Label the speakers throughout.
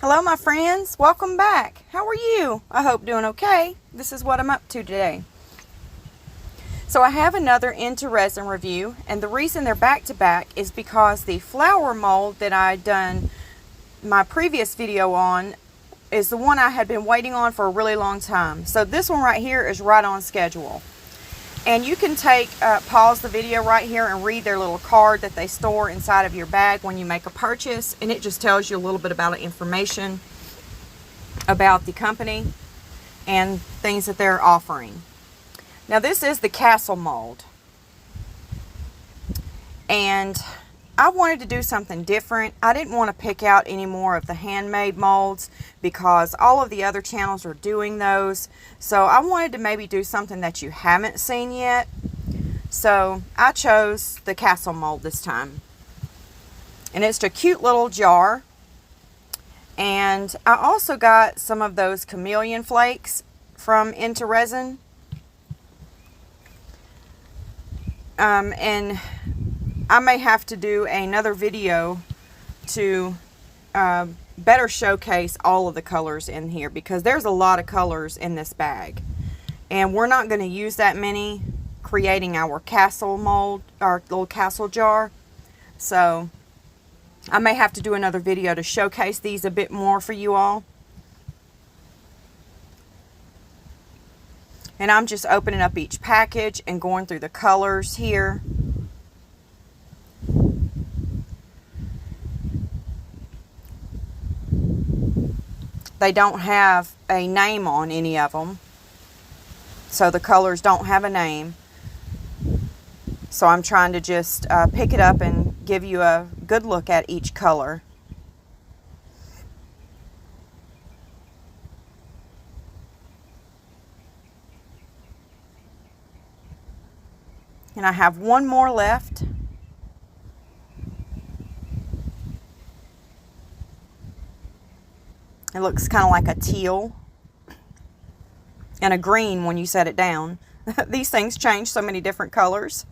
Speaker 1: Hello my friends, welcome back. How are you? I hope doing okay. This is what I'm up to today. So I have another Intoresin review, and the reason they're back to back is because the flower mold that I done my previous video on is the one I had been waiting on for a really long time. So this one right here is right on schedule. And you can pause the video right here and read their little card that they store inside of your bag when you make a purchase. And it just tells you a little bit about information about the company and things that they're offering. Now this is the castle mold. And I wanted to do something different. I didn't want to pick out any more of the handmade molds because all of the other channels are doing those. So I wanted to maybe do something that you haven't seen yet. So I chose the castle mold this time. And it's a cute little jar. And I also got some of those chameleon flakes from Intoresin. And I may have to do another video to better showcase all of the colors in here because there's a lot of colors in this bag. And we're not going to use that many creating our castle mold, our little castle jar. So I may have to do another video to showcase these a bit more for you all. And I'm just opening up each package and going through the colors here. They don't have a name on any of them. So the colors don't have a name. So I'm trying to just pick it up and give you a good look at each color. And I have one more left. It looks kind of like a teal and a green when you set it down. These things change so many different colors.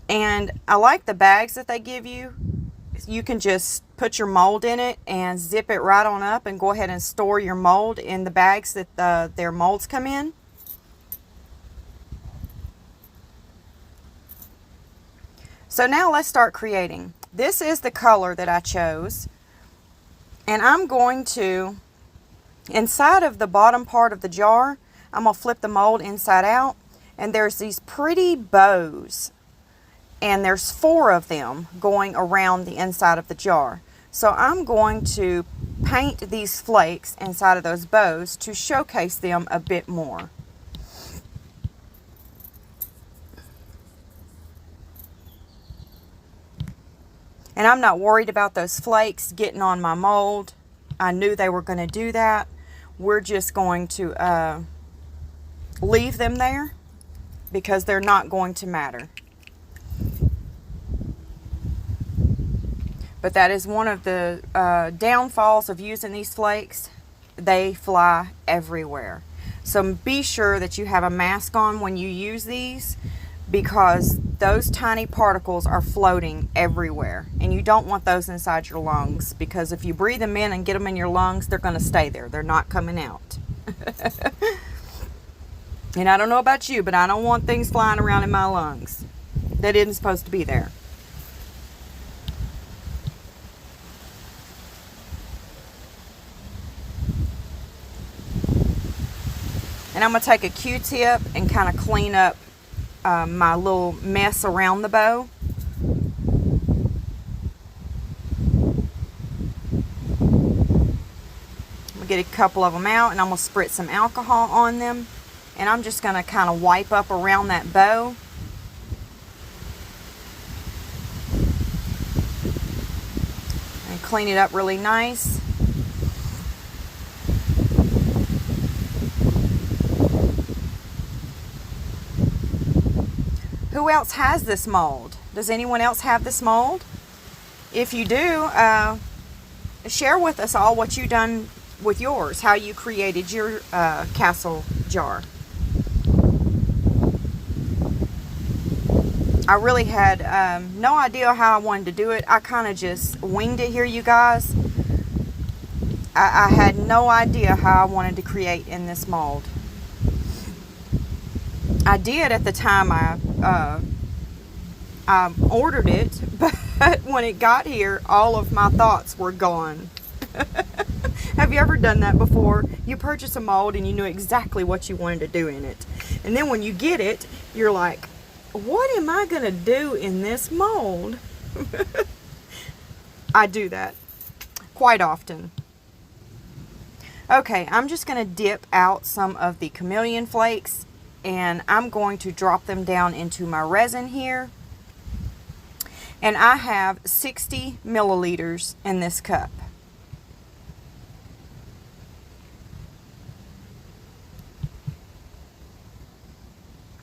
Speaker 1: And I like the bags that they give you. You can just put your mold in it and zip it right on up and go ahead and store your mold in the bags that their molds come in. So now let's start creating. This is the color that I chose. And I'm going to, inside of the bottom part of the jar, I'm going to flip the mold inside out. And there's these pretty bows. And there's 4 of them going around the inside of the jar. So I'm going to paint these flakes inside of those bows to showcase them a bit more. And I'm not worried about those flakes getting on my mold. I knew they were going to do that. We're just going to leave them there because they're not going to matter. But that is one of the downfalls of using these flakes. They fly everywhere. So be sure that you have a mask on when you use these because those tiny particles are floating everywhere. And you don't want those inside your lungs because if you breathe them in and get them in your lungs, they're going to stay there. They're not coming out. And I don't know about you, but I don't want things flying around in my lungs. That isn't supposed to be there. And I'm going to take a Q-tip and kind of clean up my little mess around the bow. I'm going to get a couple of them out and I'm going to spritz some alcohol on them. And I'm just going to kind of wipe up around that bow. And clean it up really nice. Who else has this mold? Does anyone else have this mold? if you do, share with us all what you done with yours, how you created your castle jar. I really had no idea how I wanted to do it. I kind of just winged it here, you guys. I had no idea how I wanted to create in this mold. I did at the time I ordered it, but when it got here, all of my thoughts were gone. Have you ever done that before? You purchase a mold and you knew exactly what you wanted to do in it. And then when you get it, you're like, what am I going to do in this mold? I do that quite often. Okay, I'm just going to dip out some of the chameleon flakes and I'm going to drop them down into my resin here. And I have 60 milliliters in this cup.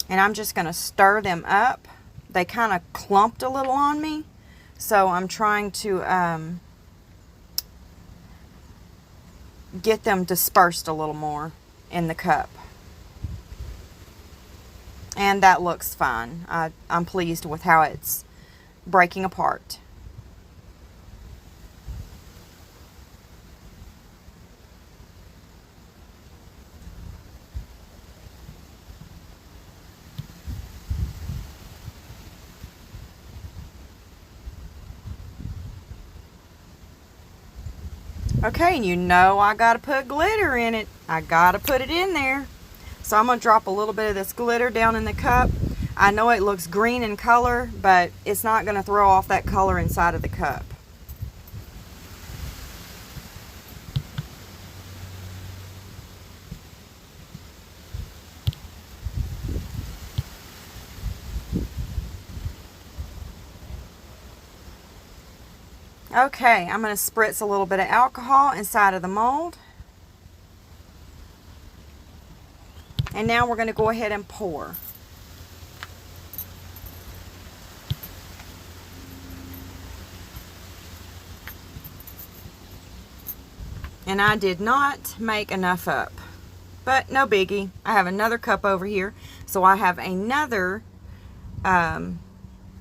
Speaker 1: And I'm just going to stir them up. They kind of clumped a little on me, so I'm trying to get them dispersed a little more in the cup. And that looks fine. I'm pleased with how it's breaking apart. Okay, and you know I gotta put glitter in it. I gotta put it in there. So I'm gonna drop a little bit of this glitter down in the cup. I know it looks green in color, but it's not gonna throw off that color inside of the cup. Okay, I'm going to spritz a little bit of alcohol inside of the mold. And now we're going to go ahead and pour. And I did not make enough up, but no biggie. I have another cup over here. So I have another,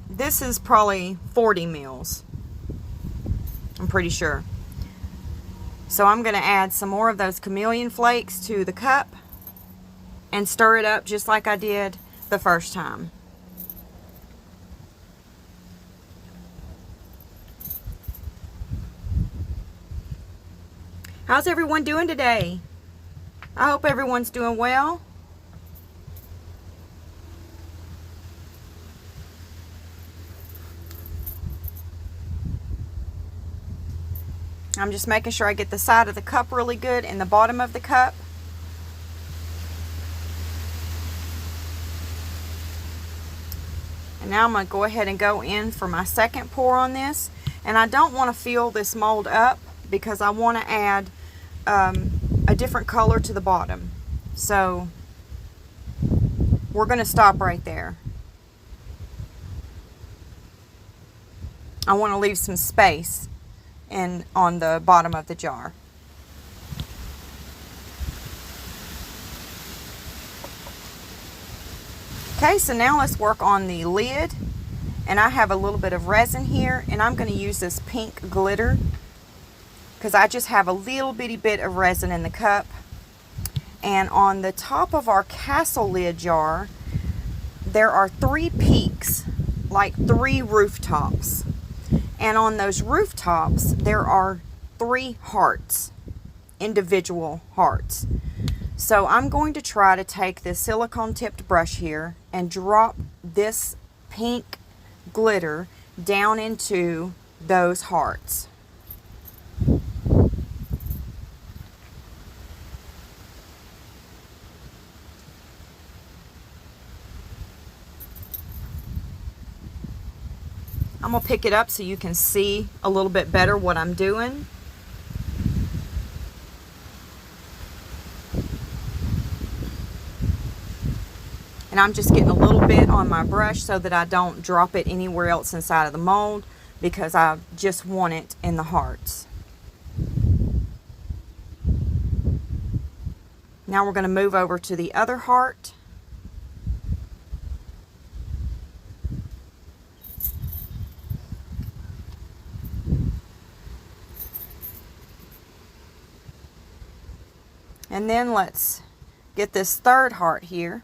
Speaker 1: this is probably 40 mils. I'm pretty sure. So I'm going to add some more of those chameleon flakes to the cup and stir it up just like I did the first time. How's everyone doing today? I hope everyone's doing well. I'm just making sure I get the side of the cup really good and the bottom of the cup. And now I'm going to go ahead and go in for my second pour on this. And I don't want to fill this mold up because I want to add a different color to the bottom. So we're going to stop right there. I want to leave some space on the bottom of the jar. Okay, so now let's work on the lid. And I have a little bit of resin here, and I'm going to use this pink glitter because I just have a little bitty bit of resin in the cup. And on the top of our castle lid jar, there are 3 peaks, like 3 rooftops. And on those rooftops, there are 3 hearts, individual hearts. So I'm going to try to take this silicone tipped brush here and drop this pink glitter down into those hearts. I'm going to pick it up so you can see a little bit better what I'm doing. And I'm just getting a little bit on my brush so that I don't drop it anywhere else inside of the mold. because I just want it in the hearts. Now we're going to move over to the other heart. And then let's get this third heart here.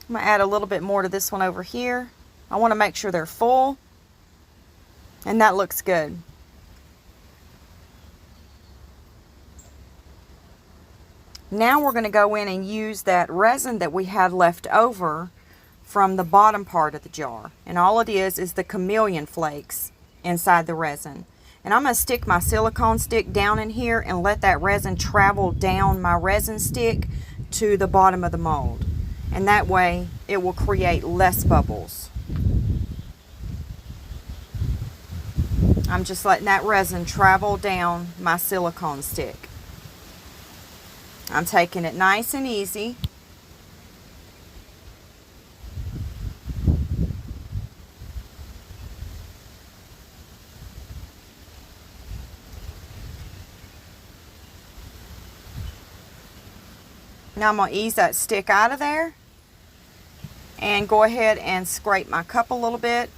Speaker 1: I'm going to add a little bit more to this one over here. I want to make sure they're full. And that looks good. Now we're going to go in and use that resin that we had left over from the bottom part of the jar. And all it is the chameleon flakes inside the resin. And I'm going to stick my silicone stick down in here and let that resin travel down my resin stick to the bottom of the mold. And that way it will create less bubbles. I'm just letting that resin travel down my silicone stick. I'm taking it nice and easy. Now I'm going to ease that stick out of there and go ahead and scrape my cup a little bit.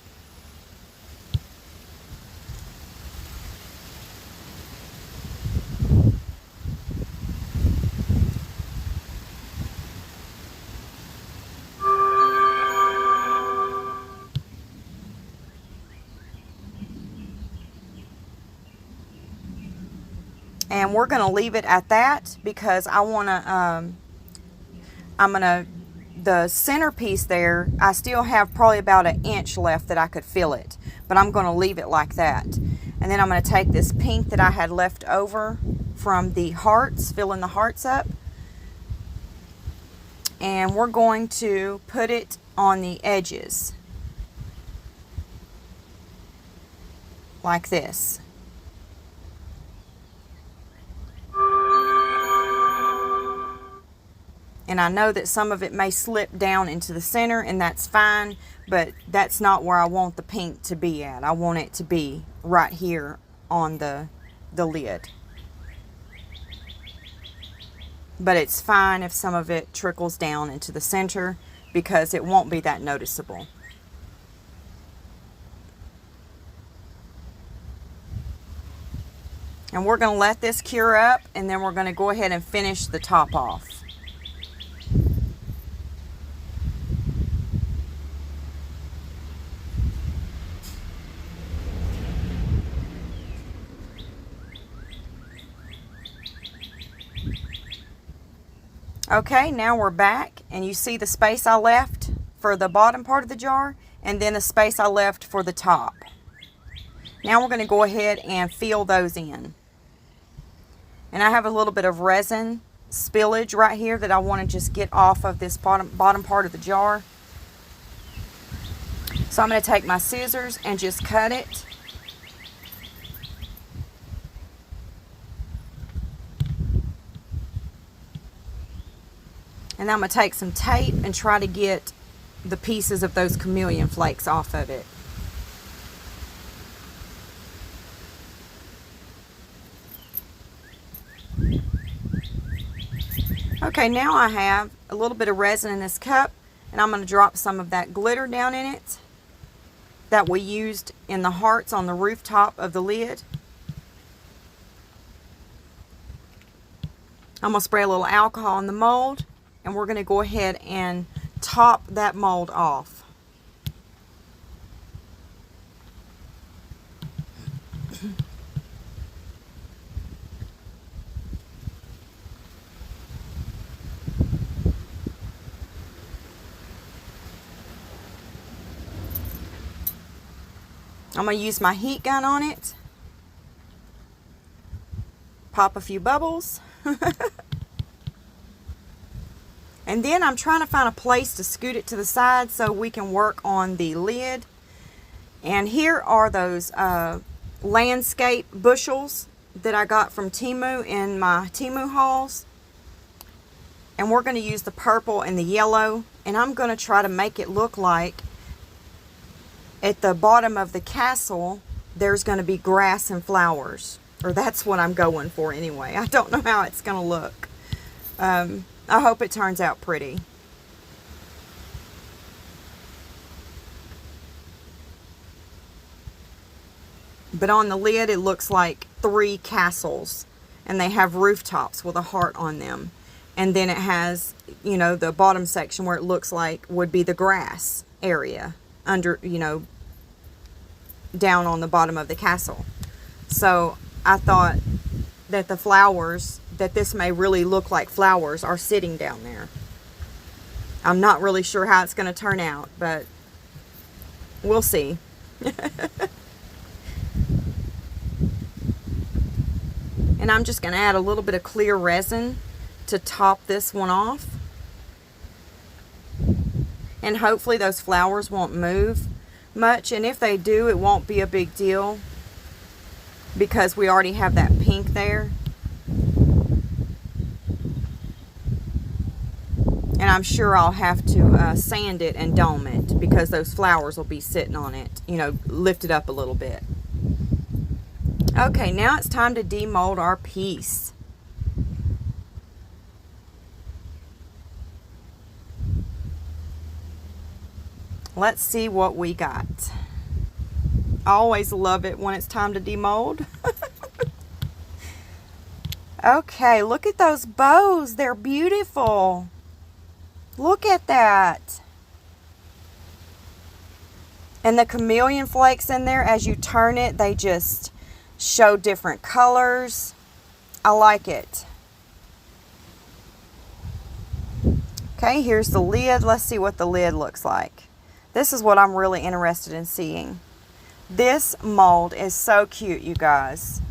Speaker 1: And we're going to leave it at that because I want to, the centerpiece there, I still have probably about 1 inch left that I could fill it. But I'm going to leave it like that. And then I'm going to take this pink that I had left over from the hearts, filling the hearts up. And we're going to put it on the edges. Like this. And I know that some of it may slip down into the center, and that's fine, but that's not where I want the pink to be at. I want it to be right here on the lid. But it's fine if some of it trickles down into the center because it won't be that noticeable. And we're going to let this cure up, and then we're going to go ahead and finish the top off. Okay, now we're back, and you see the space I left for the bottom part of the jar, and then the space I left for the top. Now we're going to go ahead and fill those in. And I have a little bit of resin spillage right here that I want to just get off of this bottom part of the jar. So I'm going to take my scissors and just cut it. And I'm going to take some tape and try to get the pieces of those chameleon flakes off of it. Okay, now I have a little bit of resin in this cup, and I'm going to drop some of that glitter down in it that we used in the hearts on the rooftop of the lid. I'm going to spray a little alcohol in the mold, and we're going to go ahead and top that mold off. I'm going to use my heat gun on it. Pop a few bubbles. And then I'm trying to find a place to scoot it to the side so we can work on the lid. And here are those landscape bushels that I got from Temu in my Temu hauls. And we're going to use the purple and the yellow. And I'm going to try to make it look like at the bottom of the castle there's going to be grass and flowers. Or that's what I'm going for anyway. I don't know how it's going to look. I hope it turns out pretty. But on the lid it looks like 3 castles. And they have rooftops with a heart on them. And then it has, you know, the bottom section where it looks like would be the grass area. Under, you know, down on the bottom of the castle. So I thought that the flowers, that this may really look like flowers are sitting down there. I'm not really sure how it's going to turn out, but we'll see. And I'm just going to add a little bit of clear resin to top this one off. And hopefully those flowers won't move much. And if they do, it won't be a big deal, because we already have that pink there. And I'm sure I'll have to sand it and dome it, because those flowers will be sitting on it, you know, lifted up a little bit. Okay, now it's time to demold our piece. Let's see what we got. I always love it when it's time to demold. Okay, look at those bows. They're beautiful. Look at that. And the chameleon flakes in there, as you turn it, they just show different colors. I like it. Okay, here's the lid. Let's see what the lid looks like. This is what I'm really interested in seeing. This mold is so cute, you guys.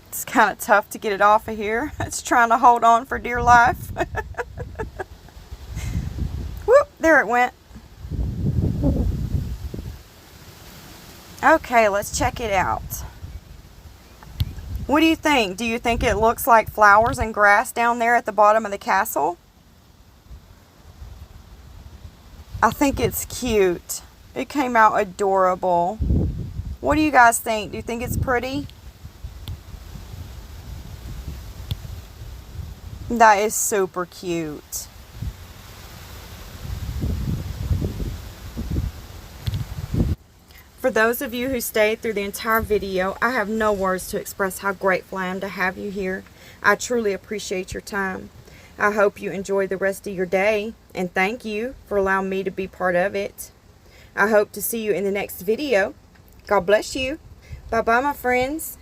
Speaker 1: It's kind of tough to get it off of here. It's trying to hold on for dear life. Whoop, there it went. Okay, let's check it out. What do you think? Do you think it looks like flowers and grass down there at the bottom of the castle? I think it's cute. It came out adorable. What do you guys think? Do you think it's pretty? That is super cute. For those of you who stayed through the entire video, I have no words to express how grateful I am to have you here. I truly appreciate your time. I hope you enjoy the rest of your day, and thank you for allowing me to be part of it. I hope to see you in the next video. God bless you. Bye-bye, my friends.